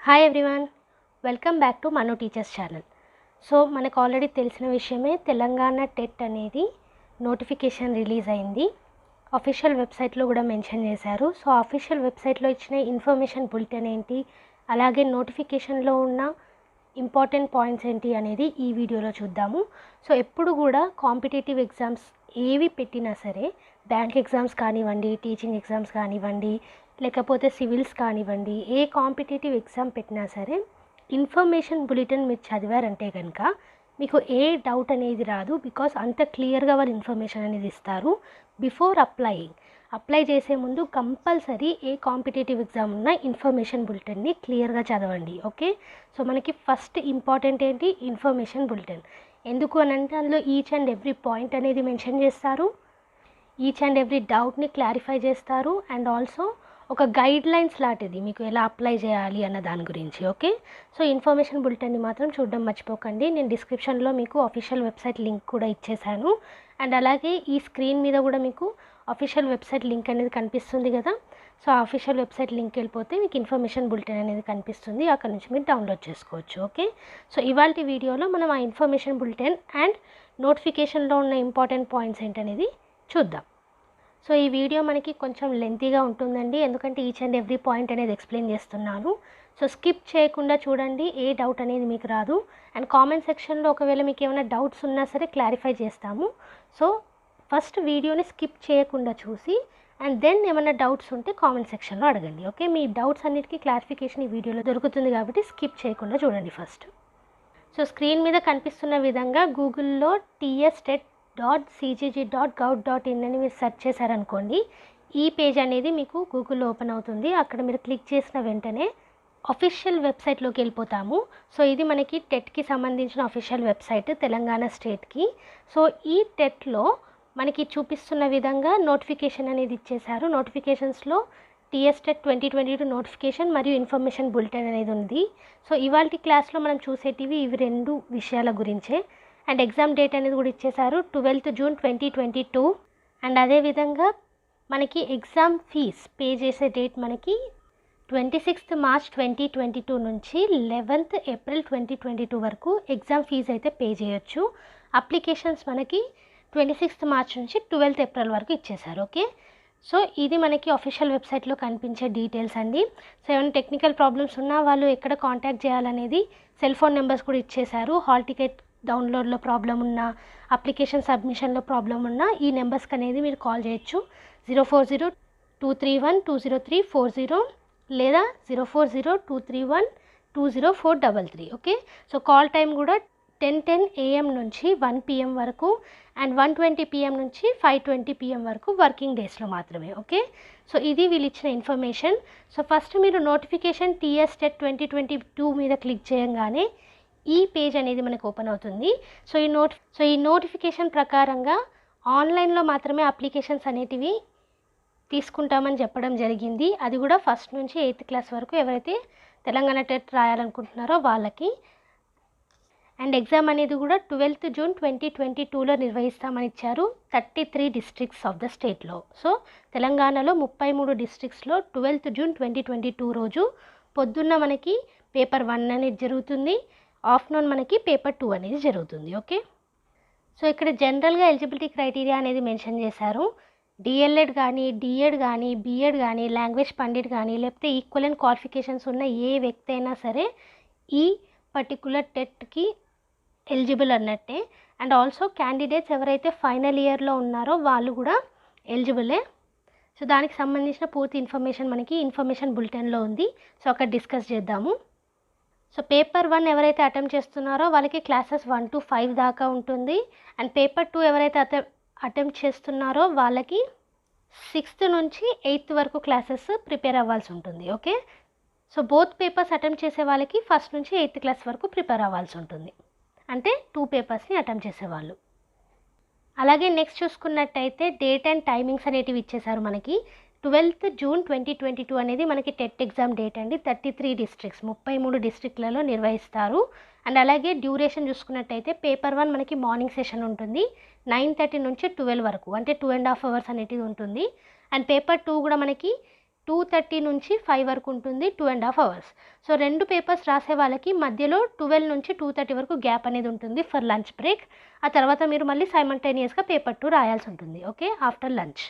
Hi everyone, welcome back to Manu teachers channel. So మనకు already తెలిసిన విషయమే, Telangana TET అనేది నోటిఫికేషన్ రిలీజ్ అయింది. అఫీషియల్ వెబ్సైట్లో కూడా మెన్షన్ చేశారు. సో అఫీషియల్ వెబ్సైట్లో ఇచ్చిన ఇన్ఫర్మేషన్ బులెటిన్ ఏంటి, అలాగే నోటిఫికేషన్లో ఉన్న ఇంపార్టెంట్ పాయింట్స్ ఏంటి అనేది ఈ వీడియోలో చూద్దాము. సో ఎప్పుడు కూడా కాంపిటేటివ్ ఎగ్జామ్స్ ఏవి పెట్టినా సరే, బ్యాంక్ ఎగ్జామ్స్ కానివ్వండి, టీచింగ్ ఎగ్జామ్స్ కానివ్వండి, లేకపోతే సివిల్స్ కానివ్వండి, ఏ కాంపిటేటివ్ ఎగ్జామ్ పెట్టినా సరే ఇన్ఫర్మేషన్ బులెటిన్ మీరు చదివారంటే కనుక మీకు ఏ డౌట్ అనేది రాదు. బికాస్ అంత క్లియర్గా వాళ్ళు ఇన్ఫర్మేషన్ అనేది ఇస్తారు. బిఫోర్ అప్లై చేసే ముందు కంపల్సరీ ఏ కాంపిటేటివ్ ఎగ్జామ్ ఉన్న ఇన్ఫర్మేషన్ బులెటిన్ని క్లియర్గా చదవండి. ఓకే, సో మనకి ఫస్ట్ ఇంపార్టెంట్ ఏంటి, ఇన్ఫర్మేషన్ బులెటిన్. ఎందుకు అని అంటే అందులో ఈచ్ అండ్ ఎవ్రీ పాయింట్ అనేది మెన్షన్ చేస్తారు, ఈచ్ అండ్ ఎవ్రీ డౌట్ని క్లారిఫై చేస్తారు, అండ్ ఆల్సో ఒక గైడ్ లైన్స్ లాంటిది మీకు ఎలా అప్లై చేయాలి అన్న దాని గురించి. ఓకే, సో ఇన్ఫర్మేషన్ బులెటిన్ని మాత్రం చూడడం మర్చిపోకండి. నేను డిస్క్రిప్షన్లో మీకు అఫీషియల్ వెబ్సైట్ లింక్ కూడా ఇచ్చేసాను, అండ్ అలాగే ఈ స్క్రీన్ మీద కూడా మీకు అఫీషియల్ వెబ్సైట్ లింక్ అనేది కనిపిస్తుంది కదా. సో ఆ అఫీషియల్ వెబ్సైట్ లింక్ వెళ్ళిపోతే మీకు ఇన్ఫర్మేషన్ బులెటిన్ అనేది కనిపిస్తుంది, అక్కడ నుంచి మీరు డౌన్లోడ్ చేసుకోవచ్చు. ఓకే, సో ఇవాళ వీడియోలో మనం ఆ ఇన్ఫర్మేషన్ బులెటిన్ అండ్ నోటిఫికేషన్లో ఉన్న ఇంపార్టెంట్ పాయింట్స్ ఏంటనేది చూద్దాం. సో ఈ వీడియో మనకి కొంచెం లెంతీగా ఉంటుందండి, ఎందుకంటే ఈచ్ అండ్ ఎవ్రీ పాయింట్ అనేది ఎక్స్ప్లెయిన్ చేస్తున్నాను. సో స్కిప్ చేయకుండా చూడండి, ఏ డౌట్ అనేది మీకు రాదు. అండ్ కామెంట్ సెక్షన్లో ఒకవేళ మీకు ఏమైనా డౌట్స్ ఉన్నా సరే క్లారిఫై చేస్తాము. సో ఫస్ట్ వీడియోని స్కిప్ చేయకుండా చూసి అండ్ దెన్ ఏమైనా డౌట్స్ ఉంటే కామెంట్ సెక్షన్లో అడగండి. ఓకే, మీ డౌట్స్ అన్నిటికీ క్లారిఫికేషన్ ఈ వీడియోలో దొరుకుతుంది కాబట్టి స్కిప్ చేయకుండా చూడండి ఫస్ట్. సో స్క్రీన్ మీద కనిపిస్తున్న విధంగా గూగుల్లో ts.cgg.gov.in అని మీరు సెర్చ్ చేశారనుకోండి, ఈ పేజ్ అనేది మీకు గూగుల్లో ఓపెన్ అవుతుంది. అక్కడ మీరు క్లిక్ చేసిన వెంటనే అఫీషియల్ వెబ్సైట్లోకి వెళ్ళిపోతాము. సో ఇది మనకి టెట్కి సంబంధించిన అఫీషియల్ వెబ్సైట్, తెలంగాణ స్టేట్కి. సో ఈ టెట్లో మనకి చూపిస్తున్న విధంగా నోటిఫికేషన్ అనేది ఇచ్చేశారు. నోటిఫికేషన్స్లో టీఎస్ టెట్ 2022 నోటిఫికేషన్ మరియు ఇన్ఫర్మేషన్ బులెటిన్ అనేది ఉంది. సో ఇవాళ క్లాస్లో మనం చూసేటివి ఇవి రెండు విషయాల గురించే. అండ్ ఎగ్జామ్ డేట్ అనేది కూడా ఇచ్చేశారు, 12th June 2022. అండ్ అదేవిధంగా మనకి ఎగ్జామ్ ఫీజ్ పే చేసే డేట్ మనకి 26th March 2022 నుంచి 11th April 2022 వరకు ఎగ్జామ్ ఫీజ్ అయితే పే చేయొచ్చు. అప్లికేషన్స్ మనకి 26th March నుంచి 12th April వరకు ఇచ్చేశారు. ఓకే, సో ఇది మనకి అఫీషియల్ వెబ్సైట్లో కనిపించే డీటెయిల్స్ అండి. సో ఏమైనా టెక్నికల్ ప్రాబ్లమ్స్ ఉన్నా వాళ్ళు ఎక్కడ కాంటాక్ట్ చేయాలనేది సెల్ ఫోన్ నెంబర్స్ కూడా ఇచ్చేశారు. హాల్ టికెట్ డౌన్లోడ్లో ప్రాబ్లం ఉన్నా, అప్లికేషన్ సబ్మిషన్లో ప్రాబ్లం ఉన్నా ఈ నెంబర్స్కి అనేది మీరు కాల్ చేయొచ్చు. 040-231-20340 లేదా 040-231-20433. ఓకే, సో కాల్ టైం కూడా 10 AM నుంచి 1 PM వరకు అండ్ 1:20 PM నుంచి 5:20 PM వరకు వర్కింగ్ డేస్లో మాత్రమే. ఓకే, సో ఇది వీళ్ళు ఇచ్చిన ఇన్ఫర్మేషన్. సో ఫస్ట్ మీరు నోటిఫికేషన్ టీఎస్ టెట్ 2022 మీద క్లిక్ చేయగానే ఈ పేజ్ అనేది మనకు ఓపెన్ అవుతుంది. సో ఈ నోటిఫికేషన్ ప్రకారంగా ఆన్లైన్లో మాత్రమే అప్లికేషన్స్ అనేటివి తీసుకుంటామని చెప్పడం జరిగింది. అది కూడా ఫస్ట్ నుంచి 8th క్లాస్ వరకు ఎవరైతే తెలంగాణ టెట్ రాయాలనుకుంటున్నారో వాళ్ళకి. అండ్ ఎగ్జామ్ అనేది కూడా 12th June 2022లో నిర్వహిస్తామని ఇచ్చారు, 33 డిస్ట్రిక్ట్స్ ఆఫ్ ద స్టేట్లో. సో తెలంగాణలో 33 డిస్ట్రిక్ట్స్లో 12th June 2022 రోజు పొద్దున్న మనకి పేపర్ 1 అనేది జరుగుతుంది, ఆఫ్టర్నూన్ మనకి పేపర్ 2 అనేది జరుగుతుంది. ఓకే, సో ఇక్కడ జనరల్గా ఎలిజిబిలిటీ క్రైటీరియా అనేది మెన్షన్ చేశారు. డిఎల్ఎడ్ కానీ, డిఎడ్ కానీ, బిఎడ్ కానీ, లాంగ్వేజ్ పండిట్ కానీ, లేకపోతే ఈక్వలెంట్ క్వాలిఫికేషన్స్ ఉన్న ఏ వ్యక్తి అయినా సరే ఈ పర్టికులర్ టెట్కి ఎలిజిబుల్ అన్నట్టే. అండ్ ఆల్సో క్యాండిడేట్స్ ఎవరైతే ఫైనల్ ఇయర్లో ఉన్నారో వాళ్ళు కూడా ఎలిజిబులే. సో దానికి సంబంధించిన పూర్తి ఇన్ఫర్మేషన్ మనకి ఇన్ఫర్మేషన్ బులెటిన్లో ఉంది. సో అక్కడ డిస్కస్ చేద్దాము. సో పేపర్ 1 ఎవరైతే అటెంప్ట్ చేస్తున్నారో వాళ్ళకి క్లాసెస్ 1 to 5 దాకా ఉంటుంది. అండ్ పేపర్ 2 ఎవరైతే అటెంప్ట్ చేస్తున్నారో వాళ్ళకి 6th నుంచి 8th వరకు క్లాసెస్ ప్రిపేర్ అవ్వాల్సి ఉంటుంది. Okay, so both papers attempt చేసే వాళ్ళకి 1st నుంచి 8th క్లాస్ వరకు ప్రిపేర్ అవ్వాల్సి ఉంటుంది, అంటే 2 పేపర్స్ని అటెంప్ట్ చేసేవాళ్ళు. అలాగే నెక్స్ట్ చూసుకున్నట్టయితే డేట్ అండ్ టైమింగ్స్ అనేటివి ఇచ్చేసారు మనకి. 12th June 2022 అనేది మనకి టెట్ ఎగ్జామ్ డేట్ అండి. 33 డిస్ట్రిక్ట్స్ 33 డిస్ట్రిక్ట్లలో నిర్వహిస్తారు. అండ్ అలాగే డ్యూరేషన్ చూసుకున్నట్టయితే పేపర్ 1 మనకి మార్నింగ్ సెషన్ ఉంటుంది, 9:30 నుంచి 12 వరకు, అంటే 2.5 hours అనేటివి ఉంటుంది. అండ్ పేపర్ 2 కూడా మనకి 2:30 నుంచి 5 వరకు ఉంటుంది, 2.5 అవర్స్. సో 2 పేపర్స్ రాసే వాళ్ళకి మధ్యలో 12 నుంచి 2:30 వరకు గ్యాప్ అనేది ఉంటుంది ఫర్ లంచ్ బ్రేక్. ఆ తర్వాత మీరు మళ్ళీ సైమల్టేనియస్గా పేపర్ 2 రాయాల్సి ఉంటుంది, okay, after lunch.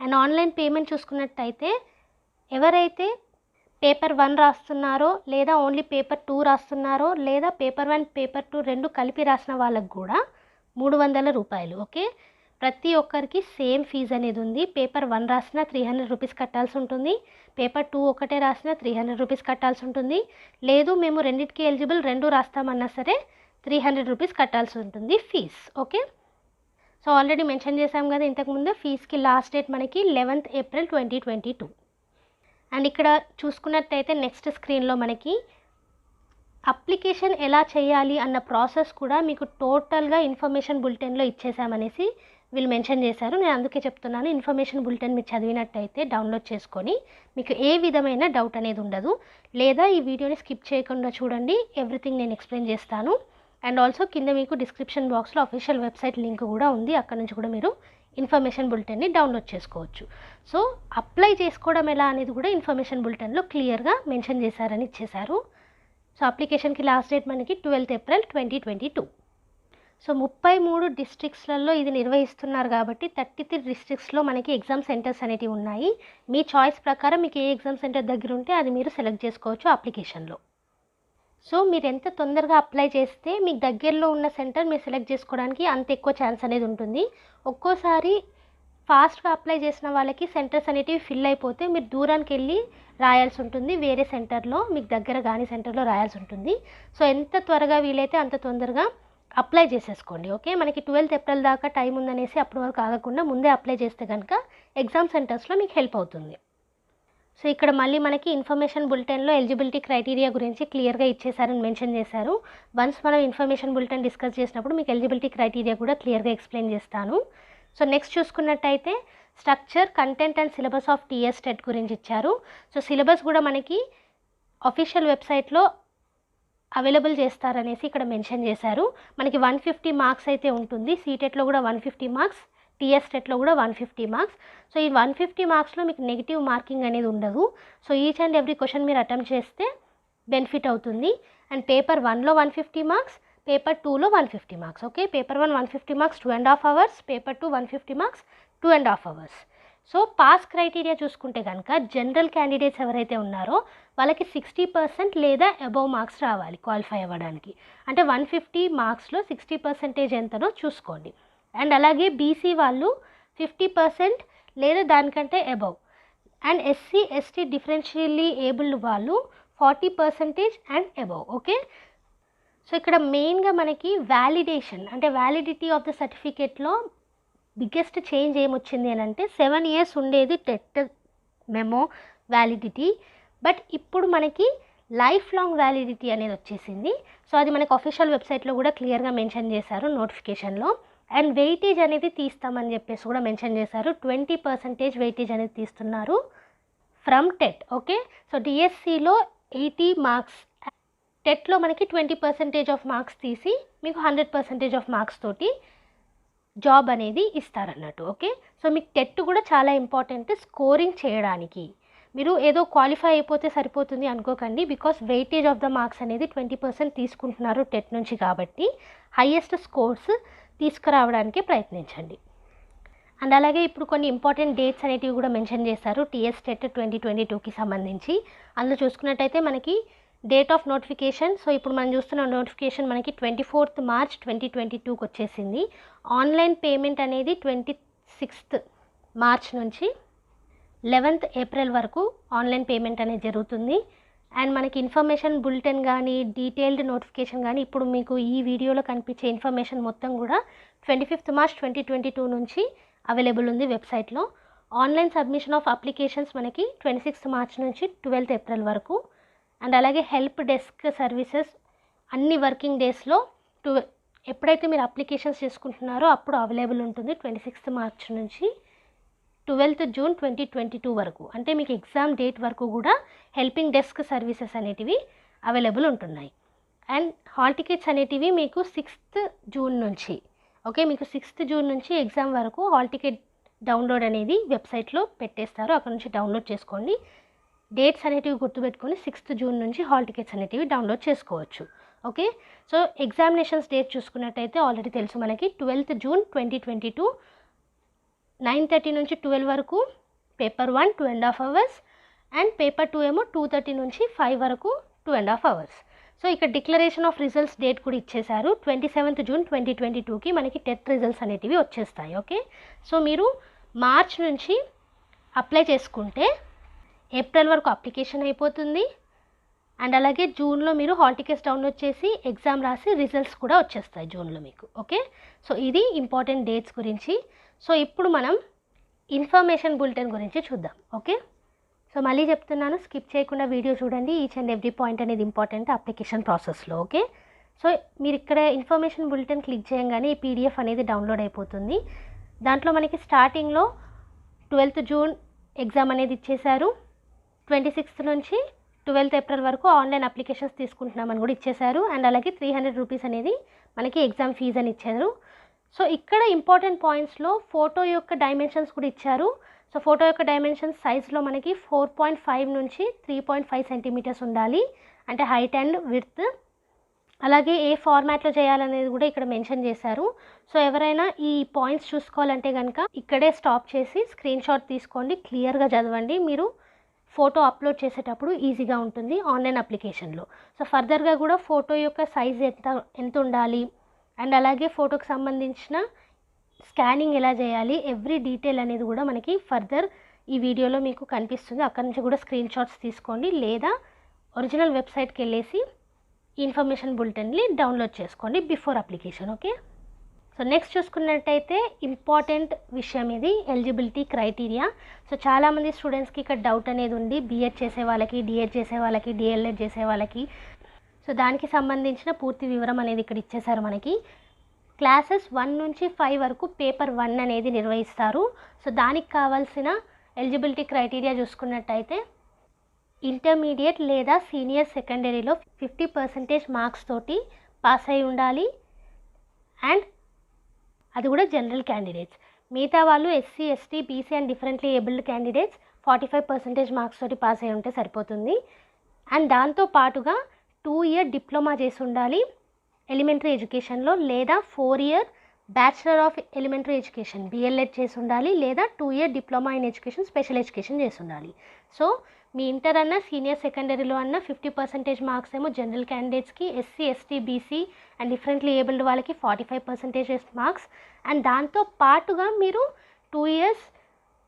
And online payment చూసుకున్నట్టయితే ఎవరైతే పేపర్ 1 రాస్తున్నారో లేదా ఓన్లీ పేపర్ 2 రాస్తున్నారో లేదా పేపర్ 1 పేపర్ 2 రెండు కలిపి రాసిన వాళ్ళకు కూడా 300 రూపాయలు, ఓకే. ప్రతి ఒక్కరికి సేమ్ ఫీజు అనేది ఉంది. పేపర్ 1 రాసినా 300 రూపీస్ కట్టాల్సి ఉంటుంది, పేపర్ 2 ఒకటే రాసినా 300 రూపీస్ కట్టాల్సి ఉంటుంది. లేదు మేము రెండింటికి ఎలిజిబుల్, 2 రాస్తామన్నా సరే 300 రూపీస్ కట్టాల్సి ఉంటుంది fees, okay. So already mention చేసాం కదా ఇంతకుముందు, ఫీజ్కి లాస్ట్ డేట్ మనకి 11th ఏప్రిల్ 2022. అండ్ ఇక్కడ చూసుకున్నట్టయితే నెక్స్ట్ స్క్రీన్లో మనకి అప్లికేషన్ ఎలా చేయాలి అన్న ప్రాసెస్ కూడా మీకు టోటల్గా ఇన్ఫర్మేషన్ బులెటిన్లో ఇచ్చేసామనేసి వీళ్ళు మెన్షన్ చేశారు. నేను అందుకే చెప్తున్నాను, ఇన్ఫర్మేషన్ బులెటిన్ మీరు చదివినట్టయితే డౌన్లోడ్ చేసుకొని మీకు ఏ విధమైన డౌట్ అనేది ఉండదు. లేదా ఈ వీడియోని స్కిప్ చేయకుండా చూడండి, ఎవ్రీథింగ్ నేను ఎక్స్ప్లెయిన్ చేస్తాను. అండ్ ఆల్సో కింద మీకు డిస్క్రిప్షన్ బాక్స్లో అఫీషియల్ వెబ్సైట్ లింక్ కూడా ఉంది, అక్కడ నుంచి కూడా మీరు ఇన్ఫర్మేషన్ బులెటిన్ని డౌన్లోడ్ చేసుకోవచ్చు. సో అప్లై చేసుకోవడం ఎలా అనేది కూడా ఇన్ఫర్మేషన్ బులెటిన్లో క్లియర్గా మెన్షన్ చేశారని ఇచ్చేశారు. సో అప్లికేషన్కి లాస్ట్ డేట్ మనకి 12th ఏప్రిల్ 2022. సో 33 డిస్ట్రిక్ట్స్లలో ఇది నిర్వహిస్తున్నారు కాబట్టి 33 డిస్ట్రిక్ట్స్లో మనకి ఎగ్జామ్ సెంటర్స్ అనేటివి ఉన్నాయి. మీ చాయిస్ ప్రకారం మీకు ఏ ఎగ్జామ్ సెంటర్ దగ్గర ఉంటే అది మీరు సెలెక్ట్ చేసుకోవచ్చు అప్లికేషన్లో. సో మీరు ఎంత తొందరగా అప్లై చేస్తే మీకు దగ్గరలో ఉన్న సెంటర్ మీరు సెలెక్ట్ చేసుకోవడానికి అంత ఎక్కువ ఛాన్స్ అనేది ఉంటుంది. ఒక్కోసారి ఫాస్ట్గా అప్లై చేసిన వాళ్ళకి సెంటర్స్ అనేటివి ఫిల్ అయిపోతే మీరు దూరానికి వెళ్ళి రాయాల్సి ఉంటుంది, వేరే సెంటర్లో మీకు దగ్గర కానీ సెంటర్లో రాయాల్సి ఉంటుంది. సో ఎంత త్వరగా వీలైతే అంత తొందరగా అప్లై చేసేసుకోండి, ఓకే. మనకి 12th ఏప్రిల్ దాకా టైం ఉందనేసి అప్పటి వరకు ఆగకుండా ముందే అప్లై చేస్తే కనుక ఎగ్జామ్ సెంటర్స్లో మీకు హెల్ప్ అవుతుంది. సో ఇక్కడ మళ్ళీ మనకి ఇన్ఫర్మేషన్ బులెటిన్లో ఎలిజిబిలిటీ క్రైటీరియా గురించి క్లియర్గా ఇచ్చేసారని మెన్షన్ చేశారు. వన్స్ మనం ఇన్ఫర్మేషన్ బులెటిన్ డిస్కస్ చేసినప్పుడు మీకు ఎలిజిబిలిటీ క్రైటీరియా కూడా క్లియర్గా ఎక్స్ప్లెయిన్ చేస్తాను. సో నెక్స్ట్ చూసుకున్నట్టయితే structure, content and syllabus of TS TET గురించి ఇచ్చారు. సో సిలబస్ కూడా మనకి అఫీషియల్ వెబ్సైట్లో అవైలబుల్ చేస్తారనేసి ఇక్కడ మెన్షన్ చేశారు. మనకి 150 మార్క్స్ అయితే ఉంటుంది, సీటెట్లో కూడా 150 మార్క్స్, టీఎస్ టెట్లో కూడా 150 మార్క్స్. సో ఈ 150 మార్క్స్లో మీకు నెగిటివ్ మార్కింగ్ అనేది ఉండదు. So each and every question మీరు అటెంప్ట్ చేస్తే బెనిఫిట్ అవుతుంది. అండ్ పేపర్ 1లో 150 మార్క్స్, పేపర్ 2లో 150 marks, okay. Paper 1 150 marks 2.5 hours, paper 2 150 marks 2.5 hours. So pass criteria చూసుకుంటే కనుక జనరల్ క్యాండిడేట్స్ ఎవరైతే ఉన్నారో వాళ్ళకి 60% లేదా అబవ్ మార్క్స్ రావాలి క్వాలిఫై అవ్వడానికి. అంటే 150 మార్క్స్లో 60% ఎంతనో చూసుకోండి. అండ్ అలాగే బీసీ వాళ్ళు 50% లేదా దానికంటే above. And SC ST differentially abled వాళ్ళు 40% అండ్ అబవ్, ఓకే. సో ఇక్కడ మెయిన్గా మనకి వ్యాలిడేషన్ అంటే వ్యాలిడిటీ ఆఫ్ ద సర్టిఫికేట్లో బిగ్గెస్ట్ చేంజ్ ఏమొచ్చింది అని అంటే 7 years ఉండేది టెట్ మెమో వ్యాలిడిటీ, బట్ ఇప్పుడు మనకి లైఫ్ లాంగ్ వ్యాలిడిటీ అనేది వచ్చేసింది. సో అది మనకి అఫీషియల్ వెబ్సైట్లో కూడా క్లియర్గా మెన్షన్ చేశారు నోటిఫికేషన్లో. అండ్ వెయిటేజ్ అనేది తీస్తామని చెప్పేసి కూడా మెన్షన్ చేశారు. 20% వెయిటేజ్ అనేది తీస్తున్నారు ఫ్రమ్ టెట్, ఓకే. సో డిఎస్సిలో 80 మార్క్స్, టెట్లో మనకి 20% ఆఫ్ మార్క్స్ తీసి మీకు 100% ఆఫ్ మార్క్స్ తోటి జాబ్ అనేది ఇస్తారన్నట్టు, ఓకే. సో మీకు టెట్ కూడా చాలా ఇంపార్టెంట్ స్కోరింగ్ చేయడానికి. మీరు ఏదో క్వాలిఫై అయిపోతే సరిపోతుంది అనుకోకండి, because weightage of the marks అనేది 20% తీసుకుంటున్నారు టెట్ నుంచి కాబట్టి హైయెస్ట్ స్కోర్స్ తీసుకురావడానికి ప్రయత్నించండి. అండ్ అలాగే ఇప్పుడు కొన్ని ఇంపార్టెంట్ డేట్స్ అనేటివి కూడా మెన్షన్ చేశారు టీఎస్ టెట్ 2022కి సంబంధించి. అందులో చూసుకున్నట్టయితే మనకి డేట్ ఆఫ్ నోటిఫికేషన్, సో ఇప్పుడు మనం చూస్తున్న నోటిఫికేషన్ మనకి 24th March 2022కి వచ్చేసింది. ఆన్లైన్ పేమెంట్ అనేది 26th March నుంచి 11th April వరకు ఆన్లైన్ పేమెంట్ అనేది జరుగుతుంది. అండ్ మనకి ఇన్ఫర్మేషన్ బులెటిన్ కానీ డీటెయిల్డ్ నోటిఫికేషన్ కానీ ఇప్పుడు మీకు ఈ వీడియోలో కనిపించే ఇన్ఫర్మేషన్ మొత్తం కూడా 25th March 2022 నుంచి అవైలబుల్ ఉంది వెబ్సైట్లో. ఆన్లైన్ సబ్మిషన్ ఆఫ్ అప్లికేషన్స్ మనకి 26th March నుంచి 12th April వరకు. అండ్ అలాగే హెల్ప్ డెస్క్ సర్వీసెస్ అన్ని వర్కింగ్ డేస్లో ఎప్పుడైతే మీరు అప్లికేషన్స్ చేసుకుంటున్నారో అప్పుడు అవైలబుల్ ఉంటుంది 26th March నుంచి 12th June 2022 వరకు. అంటే మీకు ఎగ్జామ్ డేట్ వరకు కూడా హెల్పింగ్ డెస్క్ సర్వీసెస్ అనేటివి అవైలబుల్ ఉంటున్నాయి. అండ్ హాల్ టికెట్స్ అనేటివి మీకు 6th June నుంచి, ఓకే, మీకు 6th June నుంచి ఎగ్జామ్ వరకు హాల్ టికెట్ డౌన్లోడ్ అనేది వెబ్సైట్లో పెట్టేస్తారు, అక్కడ నుంచి డౌన్లోడ్ చేసుకోండి. డేట్స్ అనేటివి గుర్తుపెట్టుకొని 6th June నుంచి హాల్ టికెట్స్ అనేటివి డౌన్లోడ్ చేసుకోవచ్చు. ఓకే, సో ఎగ్జామినేషన్స్ డేట్ చూసుకున్నట్టయితే ఆల్రెడీ తెలుసు మనకి 12th June 2022 9:30 నుంచి 12 వరకు పేపర్ 1 2.5 hours అండ్ పేపర్ 2 ఏమో 2:30 నుంచి 5 వరకు 2.5 hours. సో ఇక్కడ డిక్లరేషన్ ఆఫ్ రిజల్ట్స్ డేట్ కూడా ఇచ్చేశారు. 27th June 2022కి మనకి టెట్ రిజల్ట్స్ అనేటివి వచ్చేస్తాయి. ఓకే, సో మీరు మార్చ్ నుంచి అప్లై చేసుకుంటే ఏప్రిల్ వరకు అప్లికేషన్ అయిపోతుంది. అండ్ అలాగే జూన్లో మీరు హాల్ టికెట్స్ డౌన్లోడ్ చేసి ఎగ్జామ్ రాసి రిజల్ట్స్ కూడా వచ్చేస్తాయి జూన్లో మీకు. ఓకే, సో ఇది ఇంపార్టెంట్ డేట్స్ గురించి. సో ఇప్పుడు మనం ఇన్ఫర్మేషన్ బులెటిన్ గురించి చూద్దాం. ఓకే, సో మళ్ళీ చెప్తున్నాను, స్కిప్ చేయకుండా వీడియో చూడండి. ఈచ్ అండ్ ఎవ్రీ పాయింట్ అనేది ఇంపార్టెంట్ అప్లికేషన్ ప్రాసెస్లో. ఓకే, సో మీరు ఇక్కడ ఇన్ఫర్మేషన్ బులెటిన్ క్లిక్ చేయగానే ఈ పీడిఎఫ్ అనేది డౌన్లోడ్ అయిపోతుంది. దాంట్లో మనకి స్టార్టింగ్లో 12th June ఎగ్జామ్ అనేది ఇచ్చేశారు. 26th నుంచి 12th April వరకు ఆన్లైన్ అప్లికేషన్స్ తీసుకుంటున్నామని కూడా ఇచ్చేశారు. అండ్ అలాగే 300 రూపీస్ అనేది మనకి ఎగ్జామ్ ఫీజు అని ఇచ్చారు. సో ఇక్కడ ఇంపార్టెంట్ పాయింట్స్లో ఫోటో యొక్క డైమెన్షన్స్ కూడా ఇచ్చారు. సో ఫోటో యొక్క డైమెన్షన్స్ సైజ్లో మనకి 4.5 నుంచి 3.5 సెంటీమీటర్స్ ఉండాలి, అంటే హైట్ అండ్ విడ్త్. అలాగే ఏ ఫార్మాట్లో చేయాలనేది కూడా ఇక్కడ మెన్షన్ చేశారు. సో ఎవరైనా ఈ పాయింట్స్ చూసుకోవాలంటే కనుక ఇక్కడే స్టాప్ చేసి స్క్రీన్ షాట్ తీసుకోండి, క్లియర్గా చదవండి. మీరు ఫోటో అప్లోడ్ చేసేటప్పుడు ఈజీగా ఉంటుంది ఆన్లైన్ అప్లికేషన్లో. సో ఫర్దర్గా కూడా ఫోటో యొక్క సైజ్ ఎంత ఉండాలి అండ్ అలాగే ఫోటోకి సంబంధించిన స్కానింగ్ ఎలా చేయాలి, ఎవ్రీ డీటెయిల్ అనేది కూడా మనకి ఫర్దర్ ఈ వీడియోలో మీకు కనిపిస్తుంది. అక్కడ నుంచి కూడా స్క్రీన్ షాట్స్ తీసుకోండి, లేదా ఒరిజినల్ వెబ్సైట్కి వెళ్ళేసి ఇన్ఫర్మేషన్ బులెటిన్ని డౌన్లోడ్ చేసుకోండి before application. Okay, so next చూసుకున్నట్టయితే ఇంపార్టెంట్ విషయం ఇది ఎలిజిబిలిటీ క్రైటీరియా. సో చాలామంది స్టూడెంట్స్కి ఇక్కడ డౌట్ అనేది ఉంది, బీఎడ్ చేసే వాళ్ళకి, డిఎడ్ చేసే వాళ్ళకి, డిఎల్ఎడ్ చేసే వాళ్ళకి. సో దానికి సంబంధించిన పూర్తి వివరం అనేది ఇక్కడ ఇచ్చేశారు మనకి. క్లాసెస్ 1 నుంచి 5 వరకు పేపర్ 1 అనేది నిర్వహిస్తారు. సో దానికి కావాల్సిన ఎలిజిబిలిటీ క్రైటీరియా చూసుకున్నట్టయితే ఇంటర్మీడియట్ లేదా సీనియర్ సెకండరీలో 50% మార్క్స్ తోటి పాస్ అయి ఉండాలి. అండ్ అది కూడా జనరల్ క్యాండిడేట్స్. మిగతా వాళ్ళు SC, ST, BC and differently abled candidates 45% marks తోటి పాస్ అయి ఉంటే సరిపోతుంది. అండ్ దాంతో పాటుగా 2 year డిప్లొమా చేసి ఉండాలి ఎలిమెంటరీ ఎడ్యుకేషన్లో, లేదా 4 year bachelor of elementary education BElEd చేసి ఉండాలి, లేదా 2 year diploma in education special education చేసి ఉండాలి. సో మీ ఇంటర్ అన్న సీనియర్ సెకండరీలో అన్న 50% మార్క్స్ ఏమో జనరల్ క్యాండిడేట్స్కి, SC, ST, BC and differently abled వాళ్ళకి 45% మార్క్స్. అండ్ దాంతో పాటుగా మీరు 2 years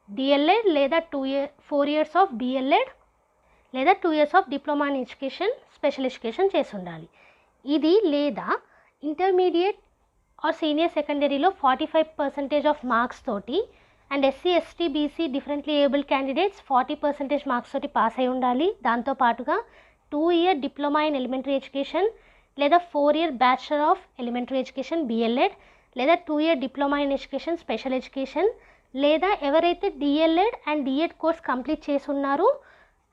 డిఎల్ఎడ్ లేదా 4 years ఆఫ్ బిఎల్ఎడ్ లేదా 2 years of diploma in education special education చేసి ఉండాలి. ఇది లేదా ఇంటర్మీడియట్ ఆర్ సీనియర్ సెకండరీలో 45% ఆఫ్ మార్క్స్ తోటి and SC, ST, BC, differently abled candidates 40% marks తోటి పాస్ అయి ఉండాలి. దాంతోపాటుగా 2 year diploma in elementary education లేదా 4 year bachelor of elementary education BElEd లేదా 2 year diploma in education special education, లేదా ఎవరైతే DElEd and DEd course complete చేసి ఉన్నారో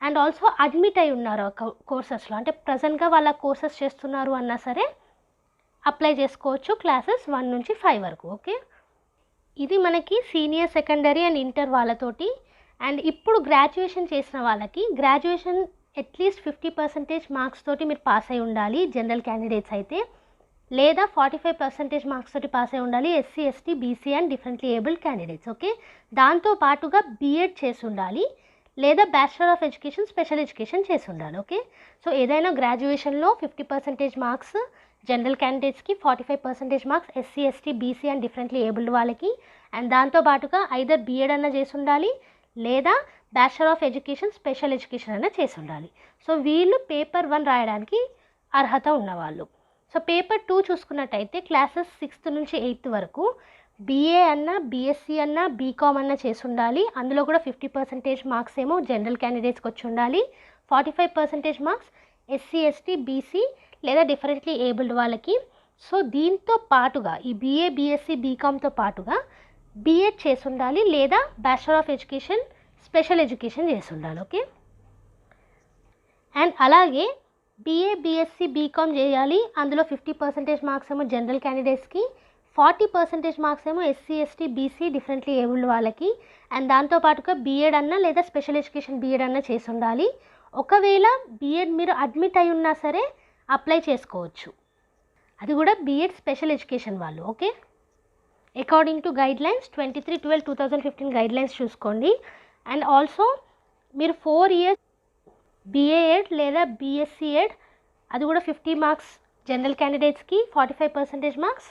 అండ్ ఆల్సో అడ్మిట్ అయి ఉన్నారు కోర్సెస్లో, అంటే ప్రజెంట్గా వాళ్ళ కోర్సెస్ చేస్తున్నారు అన్నా సరే అప్లై చేసుకోవచ్చు క్లాసెస్ 1 నుంచి 5 వరకు. ఓకే, ఇది మనకి సీనియర్ సెకండరీ అండ్ ఇంటర్ వాళ్ళతోటి. అండ్ ఇప్పుడు గ్రాడ్యుయేషన్ చేసిన వాళ్ళకి గ్రాడ్యుయేషన్ అట్లీస్ట్ 50% మార్క్స్ తోటి మీరు పాస్ అయి ఉండాలి జనరల్ క్యాండిడేట్స్ అయితే, లేదా 45% మార్క్స్ తోటి పాస్ అయి ఉండాలి SC, ST, BC and differently abled candidates. Okay, దాంతో పాటుగా బీఎడ్ చేసి ఉండాలి లేదా bachelor of education special education చేసి ఉండాలి. ఓకే, సో ఏదైనా గ్రాడ్యుయేషన్లో 50% మార్క్స్ జనరల్ క్యాండిడేట్స్కి, 45% marks SC, ST, BC and differently abled వాళ్ళకి, అండ్ దాంతోపాటుగా ఐదర్ బీఎడ్ అన్న చేసి ఉండాలి లేదా bachelor of education special education అన్న చేసి ఉండాలి. సో వీళ్ళు పేపర్ 1 రాయడానికి అర్హత ఉన్నవాళ్ళు. సో పేపర్ 2 చూసుకున్నట్టయితే క్లాసెస్ 6th నుంచి 8th వరకు బీఏ అన్న, బీఎస్సీ అన్న, బీకామ్ అన్న చేసి ఉండాలి. అందులో కూడా 50% మార్క్స్ ఏమో జనరల్ క్యాండిడేట్స్కి వచ్చి ఉండాలి, 45% మార్క్స్ ఎస్సీ, ఎస్టీ, బీసీ లేదా డిఫరెంట్లీ ఏబుల్డ్ వాళ్ళకి. సో దీంతో పాటుగా ఈ బీఏ, బీఎస్సీ, బీకామ్తో పాటుగా బీఎడ్ చేసి ఉండాలి లేదా bachelor of education special education చేసి ఉండాలి. ఓకే, అండ్ అలాగే బీఏ, బీఎస్సీ, బీకామ్ చేయాలి. అందులో 50% మార్క్స్ ఏమో జనరల్ క్యాండిడేట్స్కి, 40% మార్క్స్ ఏమో SC ST BC differently abled వాళ్ళకి, అండ్ దాంతోపాటుగా బీఎడ్ అన్నా లేదా స్పెషల్ ఎడ్యుకేషన్ బీఎడ్ అన్నా చేసి ఉండాలి. ఒకవేళ బీఎడ్ మీరు అడ్మిట్ అయి ఉన్నా సరే అప్లై చేసుకోవచ్చు, అది కూడా బీఎడ్ స్పెషల్ ఎడ్యుకేషన్ వాళ్ళు. Okay, according to guide lines 23/12/2015 guide lines చూసుకోండి. అండ్ ఆల్సో మీరు 4 years బీఏ ఎడ్ లేదా బీఎస్సీ ఎడ్, అది కూడా 50 మార్క్స్ జనరల్ క్యాండిడేట్స్కి, 45% marks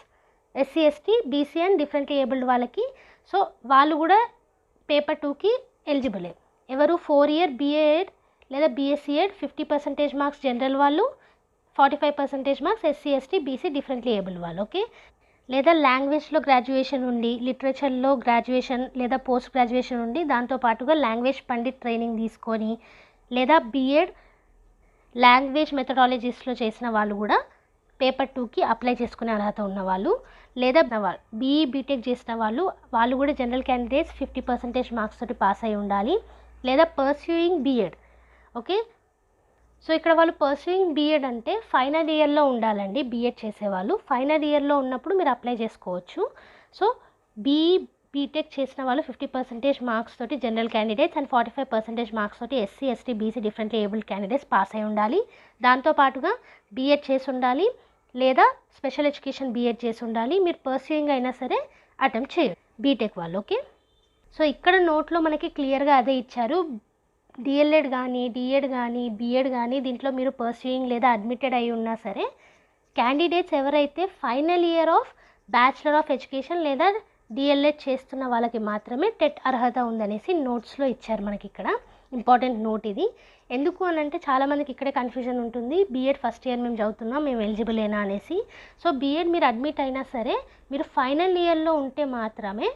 SC ST BC and differently abled వాళ్ళకి. సో వాళ్ళు కూడా పేపర్ 2కి ఎలిజిబులే. ఎవరు 4 year బీఏ ఎడ్ లేదా బీఎస్సీ ఎడ్, 50% మార్క్స్ జనరల్ వాళ్ళు, 45% marks SC ST BC differently abled వాళ్ళు. ఓకే, లేదా లాంగ్వేజ్లో గ్రాడ్యుయేషన్ ఉండి, లిటరేచర్లో గ్రాడ్యుయేషన్ లేదా పోస్ట్ గ్రాడ్యుయేషన్ ఉండి, దాంతోపాటుగా లాంగ్వేజ్ పండిట్ ట్రైనింగ్ తీసుకొని, లేదా బీఎడ్ లాంగ్వేజ్ మెథడాలజీస్లో చేసిన వాళ్ళు కూడా పేపర్ 2కి అప్లై చేసుకునే అర్హత ఉన్నవాళ్ళు, లేదా బీఈ బీటెక్ చేసిన వాళ్ళు కూడా జనరల్ క్యాండిడేట్స్ 50% మార్క్స్ తోటి పాస్ అయి ఉండాలి, లేదా పర్స్యూయింగ్ బీఎడ్. ఓకే, సో ఇక్కడ వాళ్ళు పర్స్యూయింగ్ బీఎడ్ అంటే ఫైనల్ ఇయర్లో ఉండాలండి. బీఎడ్ చేసేవాళ్ళు ఫైనల్ ఇయర్లో ఉన్నప్పుడు మీరు అప్లై చేసుకోవచ్చు. సో బీఈ బీటెక్ చేసిన వాళ్ళు 50% మార్క్స్ తోటి జనరల్ క్యాండిడేట్స్ అండ్ 45% మార్క్స్ తోటి SC ST BC differently abled candidates pass అయి ఉండాలి. దాంతోపాటుగా బీఎడ్ చేసి ఉండాలి, లేదా స్పెషల్ ఎడ్యుకేషన్ బీఎడ్ చేసి ఉండాలి. మీరు పర్స్యూయింగ్ అయినా సరే అటెంప్ట్ చేయండి బీటెక్ వాళ్ళు. ఓకే, సో ఇక్కడ నోట్లో మనకి క్లియర్గా అదే ఇచ్చారు. డిఎల్ఎడ్ కానీ డిఎడ్ కానీ బీఎడ్ కానీ దీంట్లో మీరు పర్స్యూయింగ్ లేదా అడ్మిటెడ్ అయి ఉన్నా సరే క్యాండిడేట్స్ ఎవరైతే final year of bachelor of education లేదా డిఎల్ఎడ్ చేస్తున్న వాళ్ళకి మాత్రమే టెట్ అర్హత ఉందనేసి నోట్స్లో ఇచ్చారు మనకి. ఇక్కడ ఇంపార్టెంట్ నోట్ ఇది. ఎందుకు అని అంటే చాలామందికి ఇక్కడే కన్ఫ్యూజన్ ఉంటుంది, బీఎడ్ ఫస్ట్ ఇయర్ మేము చదువుతున్నాం, మేము ఎలిజిబులేనా అనేసి. సో బీఎడ్ మీరు అడ్మిట్ అయినా సరే మీరు ఫైనల్ ఇయర్లో ఉంటే మాత్రమే